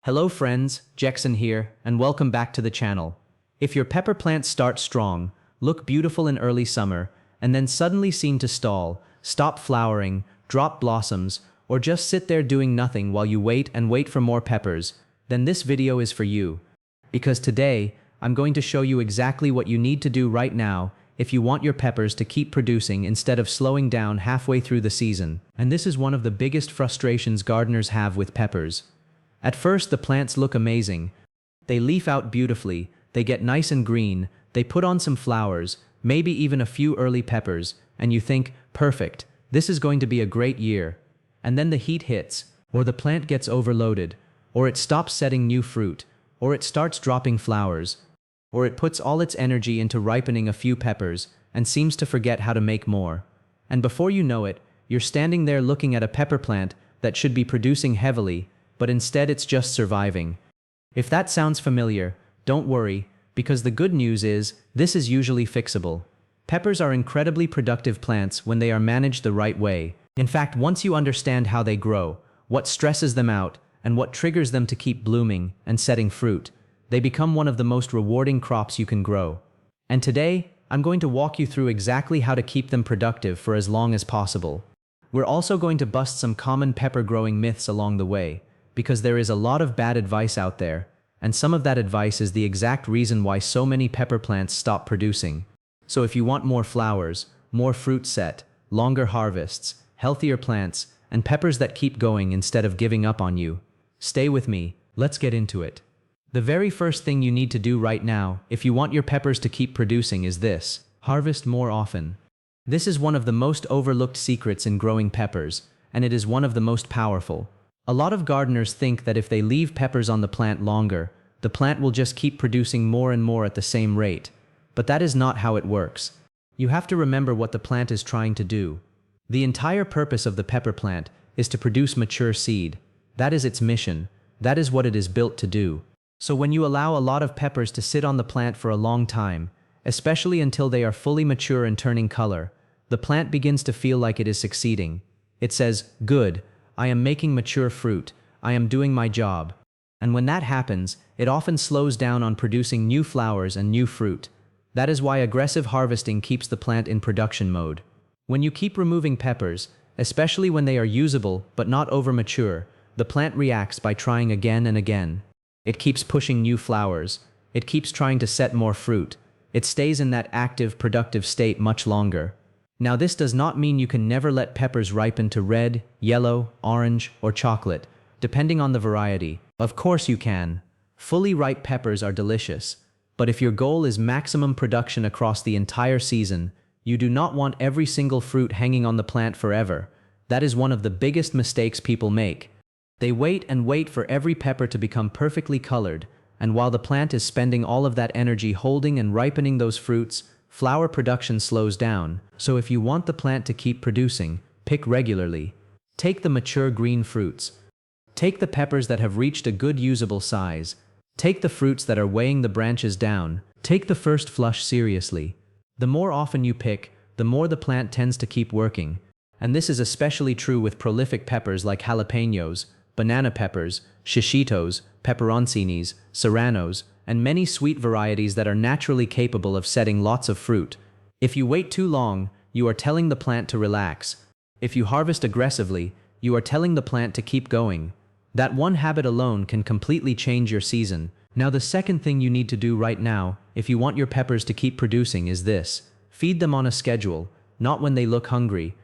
Hello friends, Jackson here, and welcome back to the channel. If your pepper plants start strong, look beautiful in early summer, and then suddenly seem to stall, stop flowering, drop blossoms, or just sit there doing nothing while you wait and wait for more peppers, then this video is for you. Because today, I'm going to show you exactly what you need to do right now if you want your peppers to keep producing instead of slowing down halfway through the season. And this is one of the biggest frustrations gardeners have with peppers. At first, the plants look amazing. They leaf out beautifully, they get nice and green, they put on some flowers, maybe even a few early peppers, and you think, perfect, this is going to be a great year. And then the heat hits, or the plant gets overloaded, or it stops setting new fruit, or it starts dropping flowers, or it puts all its energy into ripening a few peppers and seems to forget how to make more. And before you know it, you're standing there looking at a pepper plant that should be producing heavily, but instead it's just surviving. If that sounds familiar, don't worry, because the good news is, this is usually fixable. Peppers are incredibly productive plants when they are managed the right way. In fact, once you understand how they grow, what stresses them out, and what triggers them to keep blooming and setting fruit, they become one of the most rewarding crops you can grow. And today, I'm going to walk you through exactly how to keep them productive for as long as possible. We're also going to bust some common pepper growing myths along the way, because there is a lot of bad advice out there, and some of that advice is the exact reason why so many pepper plants stop producing. So if you want more flowers, more fruit set, longer harvests, healthier plants, and peppers that keep going instead of giving up on you, stay with me, let's get into it. The very first thing you need to do right now, if you want your peppers to keep producing, is this: harvest more often. This is one of the most overlooked secrets in growing peppers, and it is one of the most powerful. A lot of gardeners think that if they leave peppers on the plant longer, the plant will just keep producing more and more at the same rate. But that is not how it works. You have to remember what the plant is trying to do. The entire purpose of the pepper plant is to produce mature seed. That is its mission. That is what it is built to do. So when you allow a lot of peppers to sit on the plant for a long time, especially until they are fully mature and turning color, the plant begins to feel like it is succeeding. It says, "Good, I am making mature fruit, I am doing my job." And when that happens, it often slows down on producing new flowers and new fruit. That is why aggressive harvesting keeps the plant in production mode. When you keep removing peppers, especially when they are usable but not over-mature, the plant reacts by trying again and again. It keeps pushing new flowers. It keeps trying to set more fruit. It stays in that active, productive state much longer. Now, this does not mean you can never let peppers ripen to red, yellow, orange, or chocolate, depending on the variety. Of course you can. Fully ripe peppers are delicious. But if your goal is maximum production across the entire season, you do not want every single fruit hanging on the plant forever. That is one of the biggest mistakes people make. They wait and wait for every pepper to become perfectly colored, and while the plant is spending all of that energy holding and ripening those fruits, flower production slows down. So if you want the plant to keep producing, pick regularly. Take the mature green fruits. Take the peppers that have reached a good usable size. Take the fruits that are weighing the branches down. Take the first flush seriously. The more often you pick, the more the plant tends to keep working. And this is especially true with prolific peppers like jalapenos, banana peppers, shishitos, peperoncinis, serranos, and many sweet varieties that are naturally capable of setting lots of fruit. If you wait too long, you are telling the plant to relax. If you harvest aggressively, you are telling the plant to keep going. That one habit alone can completely change your season. Now, the second thing you need to do right now, if you want your peppers to keep producing, is this: feed them on a schedule, not when they look hungry.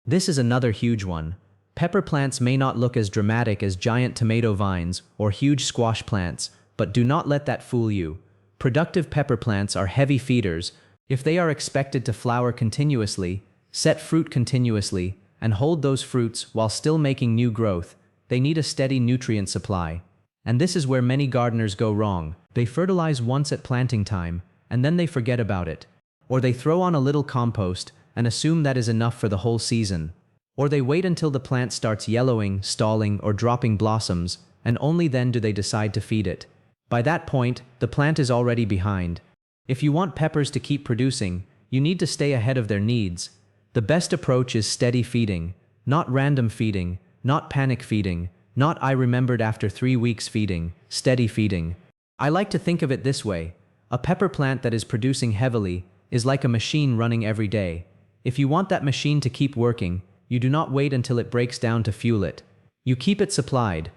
This is another huge one. Pepper plants may not look as dramatic as giant tomato vines or huge squash plants, but do not let that fool you. Productive pepper plants are heavy feeders. If they are expected to flower continuously, set fruit continuously, and hold those fruits while still making new growth, they need a steady nutrient supply. And this is where many gardeners go wrong. They fertilize once at planting time, and then they forget about it. Or they throw on a little compost and assume that is enough for the whole season. Or they wait until the plant starts yellowing, stalling, or dropping blossoms, and only then do they decide to feed it. By that point, the plant is already behind. If you want peppers to keep producing, you need to stay ahead of their needs. The best approach is steady feeding, not random feeding, not panic feeding, not I remembered after 3 weeks feeding, steady feeding. I like to think of it this way. A pepper plant that is producing heavily is like a machine running every day. If you want that machine to keep working, you do not wait until it breaks down to fuel it. You keep it supplied.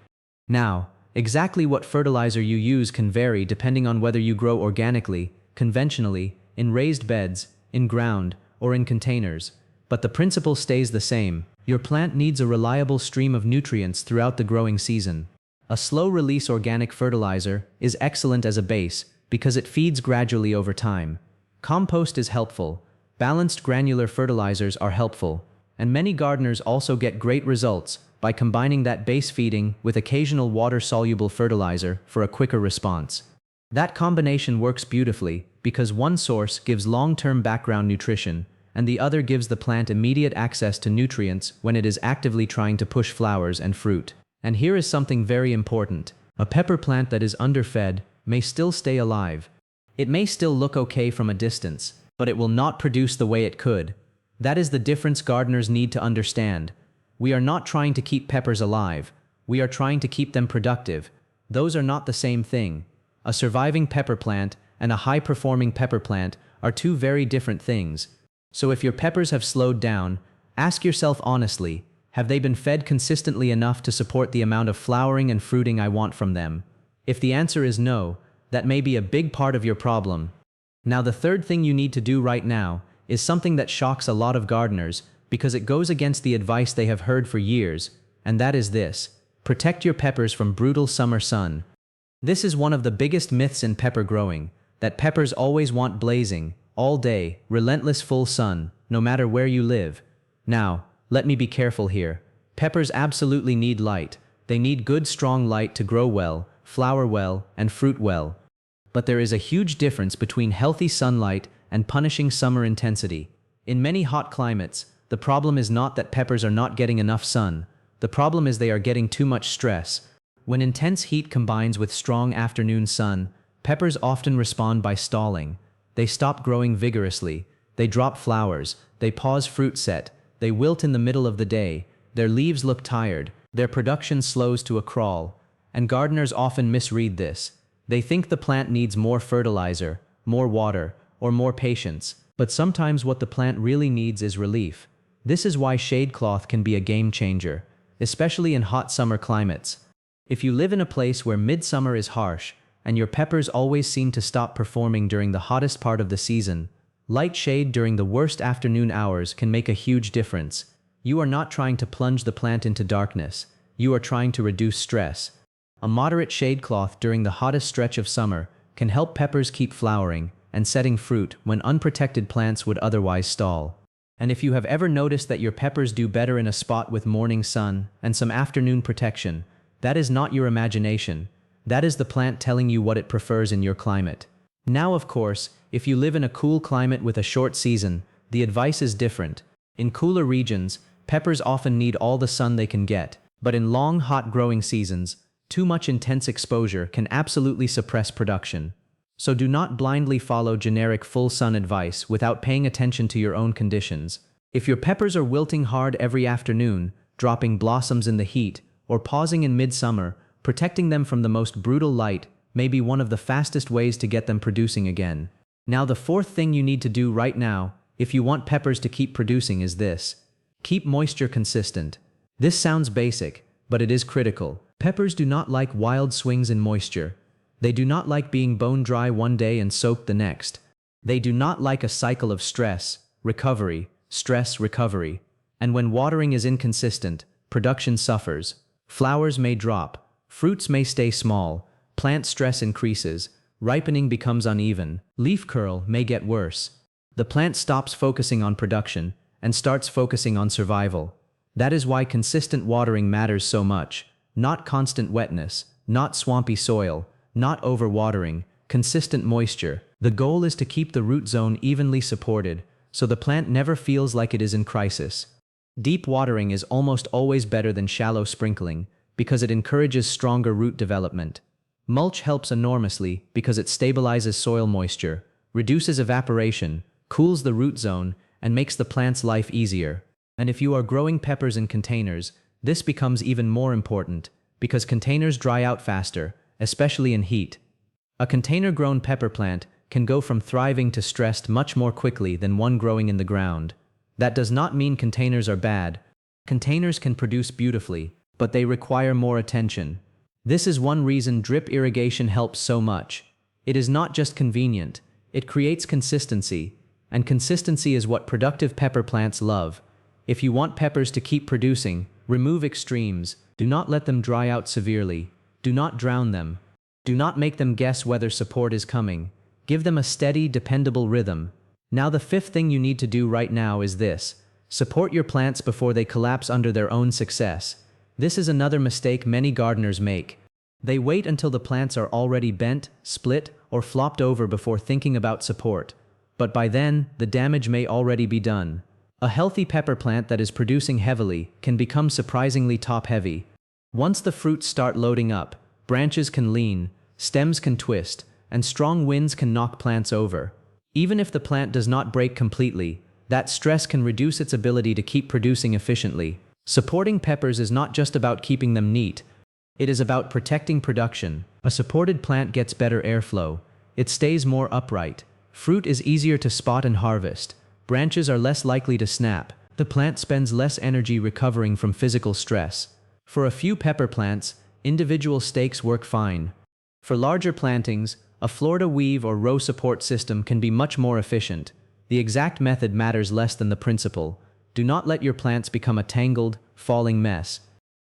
Now, exactly what fertilizer you use can vary depending on whether you grow organically, conventionally, in raised beds, in ground, or in containers. But the principle stays the same. Your plant needs a reliable stream of nutrients throughout the growing season. A slow-release organic fertilizer is excellent as a base because it feeds gradually over time. Compost is helpful. Balanced granular fertilizers are helpful. And many gardeners also get great results by combining that base feeding with occasional water-soluble fertilizer for a quicker response. That combination works beautifully because one source gives long-term background nutrition and the other gives the plant immediate access to nutrients when it is actively trying to push flowers and fruit. And here is something very important. A pepper plant that is underfed may still stay alive. It may still look okay from a distance, but it will not produce the way it could. That is the difference gardeners need to understand. We are not trying to keep peppers alive. We are trying to keep them productive. Those are not the same thing. A surviving pepper plant and a high-performing pepper plant are two very different things. So if your peppers have slowed down, ask yourself honestly, have they been fed consistently enough to support the amount of flowering and fruiting I want from them? If the answer is no, that may be a big part of your problem. Now the third thing you need to do right now is something that shocks a lot of gardeners because it goes against the advice they have heard for years, and that is this: protect your peppers from brutal summer sun. This is one of the biggest myths in pepper growing, that peppers always want blazing, all day, relentless full sun, no matter where you live. Now, let me be careful here. Peppers absolutely need light. They need good strong light to grow well, flower well, and fruit well. But there is a huge difference between healthy sunlight and punishing summer intensity. In many hot climates, the problem is not that peppers are not getting enough sun. The problem is they are getting too much stress. When intense heat combines with strong afternoon sun, peppers often respond by stalling. They stop growing vigorously. They drop flowers. They pause fruit set. They wilt in the middle of the day. Their leaves look tired. Their production slows to a crawl. And gardeners often misread this. They think the plant needs more fertilizer, more water, or more patience. But sometimes what the plant really needs is relief. This is why shade cloth can be a game changer, especially in hot summer climates. If you live in a place where midsummer is harsh, and your peppers always seem to stop performing during the hottest part of the season, light shade during the worst afternoon hours can make a huge difference. You are not trying to plunge the plant into darkness. You are trying to reduce stress. A moderate shade cloth during the hottest stretch of summer can help peppers keep flowering and setting fruit when unprotected plants would otherwise stall. And if you have ever noticed that your peppers do better in a spot with morning sun and some afternoon protection, that is not your imagination. That is the plant telling you what it prefers in your climate. Now, of course, if you live in a cool climate with a short season, the advice is different. In cooler regions, peppers often need all the sun they can get, but in long, hot growing seasons, too much intense exposure can absolutely suppress production. So do not blindly follow generic full sun advice without paying attention to your own conditions. If your peppers are wilting hard every afternoon, dropping blossoms in the heat, or pausing in midsummer, protecting them from the most brutal light may be one of the fastest ways to get them producing again. Now the fourth thing you need to do right now, if you want peppers to keep producing, is this. Keep moisture consistent. This sounds basic, but it is critical. Peppers do not like wild swings in moisture. They do not like being bone dry one day and soaked the next. They do not like a cycle of stress, recovery, stress, recovery. And when watering is inconsistent, production suffers. Flowers may drop. Fruits may stay small, plant stress increases, ripening becomes uneven, leaf curl may get worse. The plant stops focusing on production and starts focusing on survival. That is why consistent watering matters so much. Not constant wetness, not swampy soil, not overwatering, consistent moisture. The goal is to keep the root zone evenly supported so the plant never feels like it is in crisis. Deep watering is almost always better than shallow sprinkling, because it encourages stronger root development. Mulch helps enormously because it stabilizes soil moisture, reduces evaporation, cools the root zone, and makes the plant's life easier. And if you are growing peppers in containers, this becomes even more important, because containers dry out faster, especially in heat. A container-grown pepper plant can go from thriving to stressed much more quickly than one growing in the ground. That does not mean containers are bad. Containers can produce beautifully, but they require more attention. This is one reason drip irrigation helps so much. It is not just convenient, it creates consistency, and consistency is what productive pepper plants love. If you want peppers to keep producing, remove extremes. Do not let them dry out severely. Do not drown them. Do not make them guess whether support is coming. Give them a steady, dependable rhythm. Now the fifth thing you need to do right now is this. Support your plants before they collapse under their own success. This is another mistake many gardeners make. They wait until the plants are already bent, split, or flopped over before thinking about support. But by then, the damage may already be done. A healthy pepper plant that is producing heavily can become surprisingly top-heavy. Once the fruits start loading up, branches can lean, stems can twist, and strong winds can knock plants over. Even if the plant does not break completely, that stress can reduce its ability to keep producing efficiently. Supporting peppers is not just about keeping them neat. It is about protecting production. A supported plant gets better airflow. It stays more upright. Fruit is easier to spot and harvest. Branches are less likely to snap. The plant spends less energy recovering from physical stress. For a few pepper plants, individual stakes work fine. For larger plantings, a Florida weave or row support system can be much more efficient. The exact method matters less than the principle. Do not let your plants become a tangled, falling mess.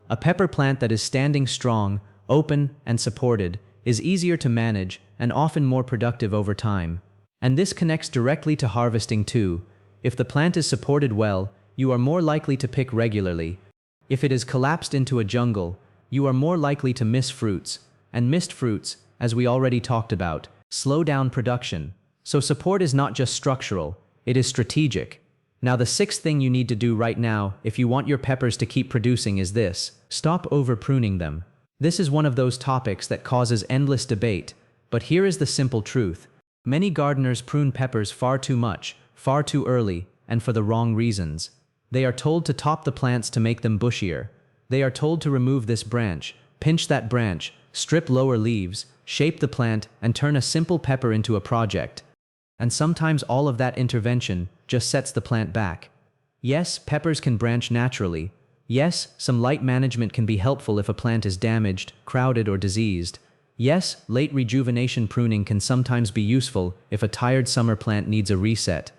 A pepper plant that is standing strong, open, and supported is easier to manage and often more productive over time. And this connects directly to harvesting too. If the plant is supported well, you are more likely to pick regularly. If it is collapsed into a jungle, you are more likely to miss fruits. And missed fruits, as we already talked about, slow down production. So support is not just structural, it is strategic. Now the sixth thing you need to do right now if you want your peppers to keep producing is this. Stop over-pruning them. This is one of those topics that causes endless debate, but here is the simple truth. Many gardeners prune peppers far too much, far too early, and for the wrong reasons. They are told to top the plants to make them bushier. They are told to remove this branch, pinch that branch, strip lower leaves, shape the plant, and turn a simple pepper into a project. And sometimes all of that intervention just sets the plant back. Yes, peppers can branch naturally. Yes, some light management can be helpful if a plant is damaged, crowded, or diseased. Yes, late rejuvenation pruning can sometimes be useful if a tired summer plant needs a reset.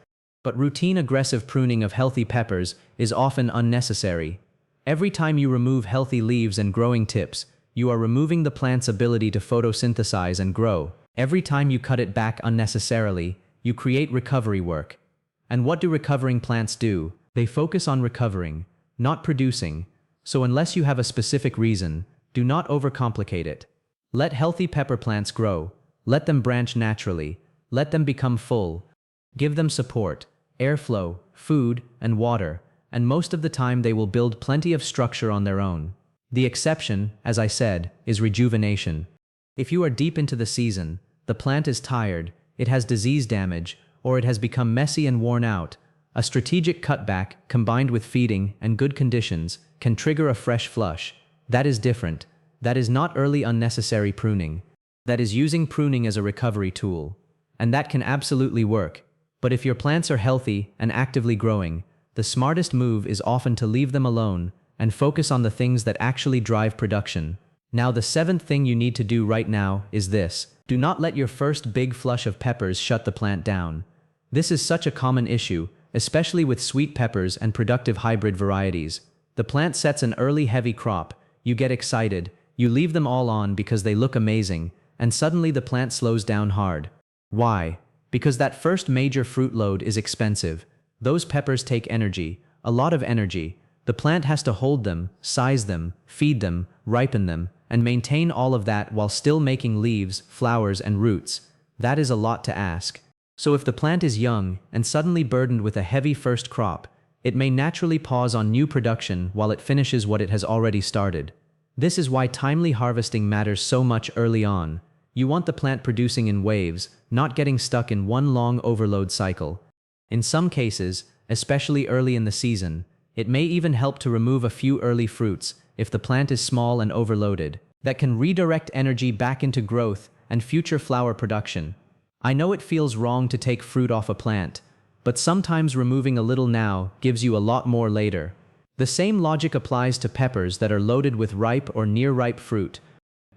But routine aggressive pruning of healthy peppers is often unnecessary. Every time you remove healthy leaves and growing tips, you are removing the plant's ability to photosynthesize and grow. Every time you cut it back unnecessarily, you create recovery work. And what do recovering plants do? They focus on recovering, not producing. So unless you have a specific reason, do not overcomplicate it. Let healthy pepper plants grow. Let them branch naturally. Let them become full. Give them support, airflow, food, and water, and most of the time they will build plenty of structure on their own. The exception, as I said, is rejuvenation. If you are deep into the season, the plant is tired, it has disease damage, or it has become messy and worn out, a strategic cutback combined with feeding and good conditions can trigger a fresh flush. That is different. That is not early unnecessary pruning. That is using pruning as a recovery tool. And that can absolutely work. But if your plants are healthy and actively growing, the smartest move is often to leave them alone and focus on the things that actually drive production. Now the seventh thing you need to do right now is this. Do not let your first big flush of peppers shut the plant down. This is such a common issue, especially with sweet peppers and productive hybrid varieties. The plant sets an early heavy crop, you get excited, you leave them all on because they look amazing, and suddenly the plant slows down hard. Why? Because that first major fruit load is expensive. Those peppers take energy, a lot of energy. The plant has to hold them, size them, feed them, ripen them, and maintain all of that while still making leaves, flowers, and roots. That is a lot to ask. So if the plant is young and suddenly burdened with a heavy first crop, it may naturally pause on new production while it finishes what it has already started. This is why timely harvesting matters so much early on. You want the plant producing in waves, not getting stuck in one long overload cycle. In some cases, especially early in the season, it may even help to remove a few early fruits if the plant is small and overloaded, that can redirect energy back into growth and future flower production. I know it feels wrong to take fruit off a plant, but sometimes removing a little now gives you a lot more later. The same logic applies to peppers that are loaded with ripe or near-ripe fruit.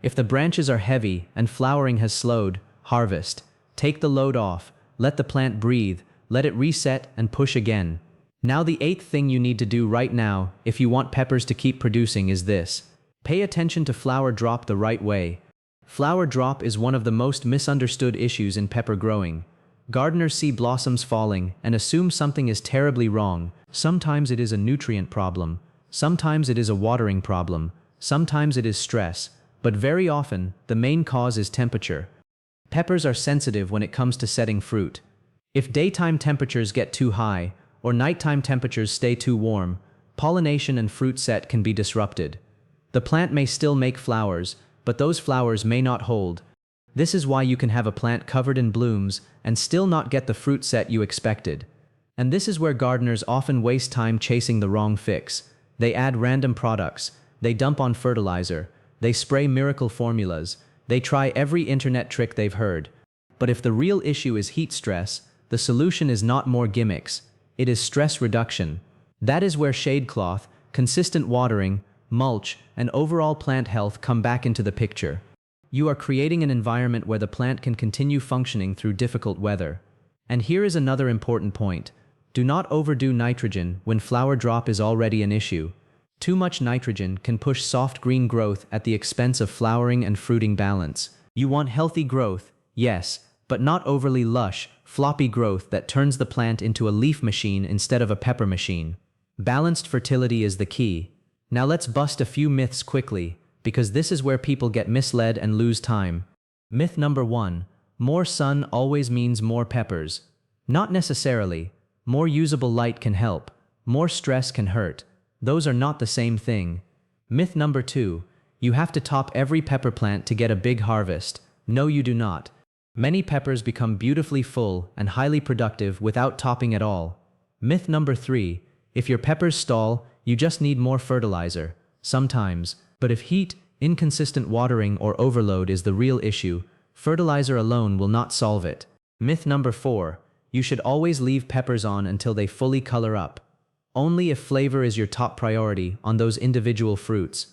If the branches are heavy and flowering has slowed, harvest. Take the load off, let the plant breathe, let it reset and push again. Now the 8th thing you need to do right now if you want peppers to keep producing is this. Pay attention to flower drop the right way. Flower drop is one of the most misunderstood issues in pepper growing. Gardeners see blossoms falling and assume something is terribly wrong. Sometimes it is a nutrient problem, sometimes it is a watering problem, sometimes it is stress, but very often the main cause is temperature. Peppers are sensitive when it comes to setting fruit. If daytime temperatures get too high or nighttime temperatures stay too warm, pollination and fruit set can be disrupted. The plant may still make flowers, but those flowers may not hold. This is why you can have a plant covered in blooms and still not get the fruit set you expected. And this is where gardeners often waste time chasing the wrong fix. They add random products, they dump on fertilizer, they spray miracle formulas, they try every internet trick they've heard. But if the real issue is heat stress, the solution is not more gimmicks, it is stress reduction. That is where shade cloth, consistent watering, mulch, and overall plant health come back into the picture. You are creating an environment where the plant can continue functioning through difficult weather. And here is another important point. Do not overdo nitrogen when flower drop is already an issue. Too much nitrogen can push soft green growth at the expense of flowering and fruiting balance. You want healthy growth, yes, but not overly lush, floppy growth that turns the plant into a leaf machine instead of a pepper machine. Balanced fertility is the key. Now let's bust a few myths quickly, because this is where people get misled and lose time. Myth number 1. More sun always means more peppers. Not necessarily. More usable light can help. More stress can hurt. Those are not the same thing. Myth number 2. You have to top every pepper plant to get a big harvest. No, you do not. Many peppers become beautifully full and highly productive without topping at all. Myth number 3. If your peppers stall, you just need more fertilizer. Sometimes. But if heat, inconsistent watering, or overload is the real issue, fertilizer alone will not solve it. Myth number 4. You should always leave peppers on until they fully color up. Only if flavor is your top priority on those individual fruits.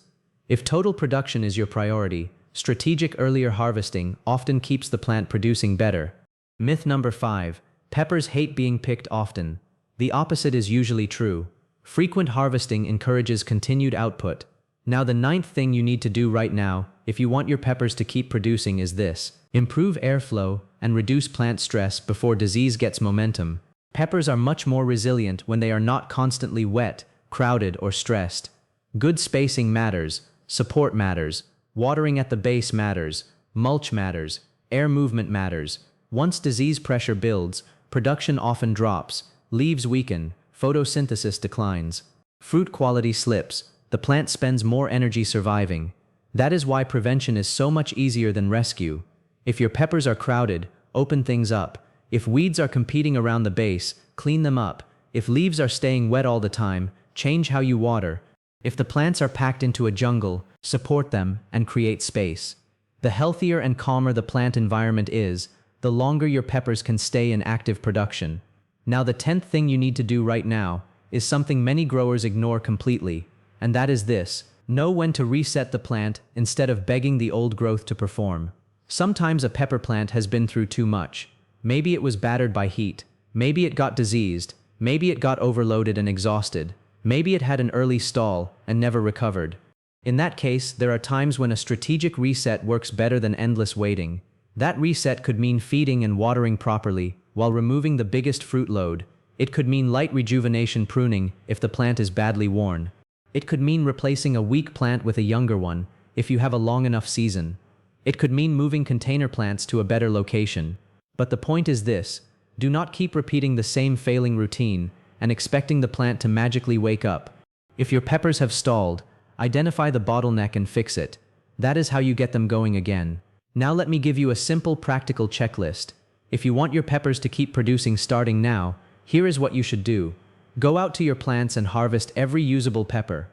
If total production is your priority, strategic earlier harvesting often keeps the plant producing better. Myth number 5. Peppers hate being picked often. The opposite is usually true. Frequent harvesting encourages continued output. Now the 9th thing you need to do right now, if you want your peppers to keep producing, is this. Improve airflow and reduce plant stress before disease gets momentum. Peppers are much more resilient when they are not constantly wet, crowded, or stressed. Good spacing matters, support matters, watering at the base matters, mulch matters, air movement matters. Once disease pressure builds, production often drops, leaves weaken, photosynthesis declines, fruit quality slips, the plant spends more energy surviving. That is why prevention is so much easier than rescue. If your peppers are crowded, open things up. If weeds are competing around the base, clean them up. If leaves are staying wet all the time, change how you water. If the plants are packed into a jungle, support them and create space. The healthier and calmer the plant environment is, the longer your peppers can stay in active production. Now the 10th thing you need to do right now is something many growers ignore completely, and that is this. Know when to reset the plant instead of begging the old growth to perform. Sometimes a pepper plant has been through too much. Maybe it was battered by heat. Maybe it got diseased. Maybe it got overloaded and exhausted. Maybe it had an early stall and never recovered. In that case, there are times when a strategic reset works better than endless waiting. That reset could mean feeding and watering properly while removing the biggest fruit load. It could mean light rejuvenation pruning if the plant is badly worn. It could mean replacing a weak plant with a younger one if you have a long enough season. It could mean moving container plants to a better location. But the point is this: do not keep repeating the same failing routine and expecting the plant to magically wake up. If your peppers have stalled, identify the bottleneck and fix it. That is how you get them going again. Now let me give you a simple, practical checklist. If you want your peppers to keep producing starting now, here is what you should do. Go out to your plants and harvest every usable pepper.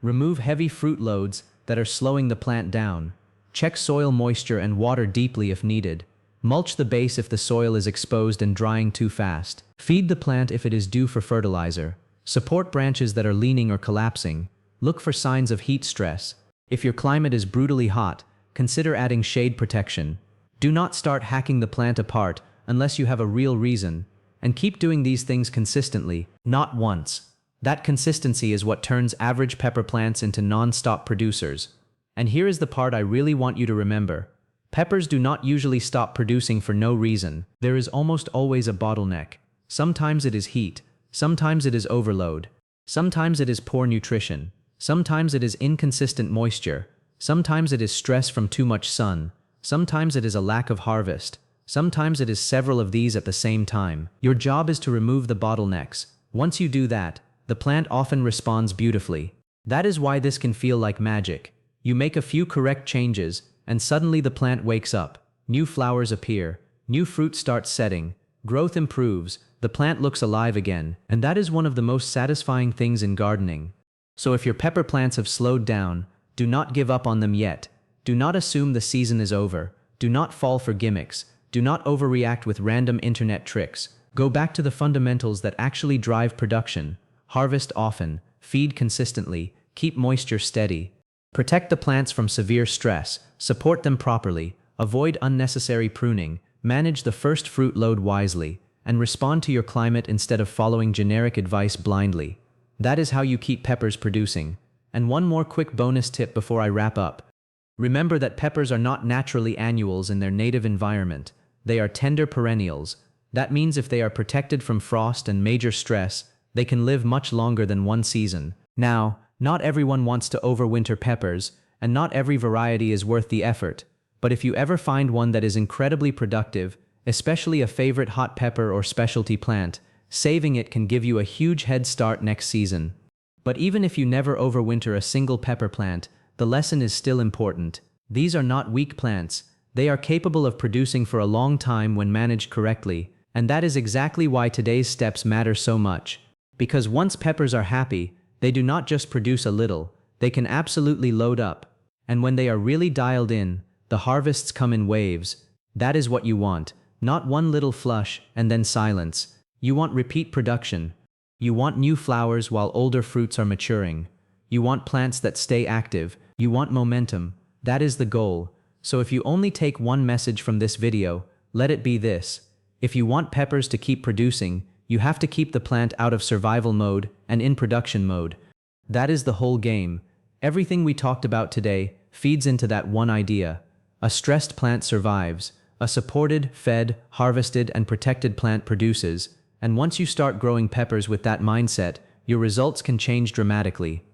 Remove heavy fruit loads that are slowing the plant down. Check soil moisture and water deeply if needed. Mulch the base if the soil is exposed and drying too fast. Feed the plant if it is due for fertilizer. Support branches that are leaning or collapsing. Look for signs of heat stress. If your climate is brutally hot, consider adding shade protection. Do not start hacking the plant apart unless you have a real reason, and keep doing these things consistently, not once. That consistency is what turns average pepper plants into non-stop producers. And here is the part I really want you to remember. Peppers do not usually stop producing for no reason. There is almost always a bottleneck. Sometimes it is heat. Sometimes it is overload. Sometimes it is poor nutrition. Sometimes it is inconsistent moisture. Sometimes it is stress from too much sun. Sometimes it is a lack of harvest. Sometimes it is several of these at the same time. Your job is to remove the bottlenecks. Once you do that, the plant often responds beautifully. That is why this can feel like magic. You make a few correct changes, and suddenly the plant wakes up. New flowers appear. New fruit starts setting. Growth improves. The plant looks alive again, and that is one of the most satisfying things in gardening. So if your pepper plants have slowed down, do not give up on them yet. Do not assume the season is over. Do not fall for gimmicks. Do not overreact with random internet tricks. Go back to the fundamentals that actually drive production. Harvest often, feed consistently, keep moisture steady. Protect the plants from severe stress, support them properly, avoid unnecessary pruning, manage the first fruit load wisely, and respond to your climate instead of following generic advice blindly. That is how you keep peppers producing. And one more quick bonus tip before I wrap up. Remember that peppers are not naturally annuals in their native environment. They are tender perennials. That means if they are protected from frost and major stress, they can live much longer than one season. Now, not everyone wants to overwinter peppers, and not every variety is worth the effort. But if you ever find one that is incredibly productive, especially a favorite hot pepper or specialty plant, saving it can give you a huge head start next season. But even if you never overwinter a single pepper plant, the lesson is still important. These are not weak plants. They are capable of producing for a long time when managed correctly, and that is exactly why today's steps matter so much. Because once peppers are happy, they do not just produce a little, they can absolutely load up. And when they are really dialed in, the harvests come in waves. That is what you want, not one little flush and then silence. You want repeat production. You want new flowers while older fruits are maturing. You want plants that stay active. You want momentum. That is the goal. So if you only take one message from this video, let it be this. If you want peppers to keep producing, you have to keep the plant out of survival mode and in production mode. That is the whole game. Everything we talked about today feeds into that one idea. A stressed plant survives. A supported, fed, harvested, and protected plant produces. And once you start growing peppers with that mindset, your results can change dramatically.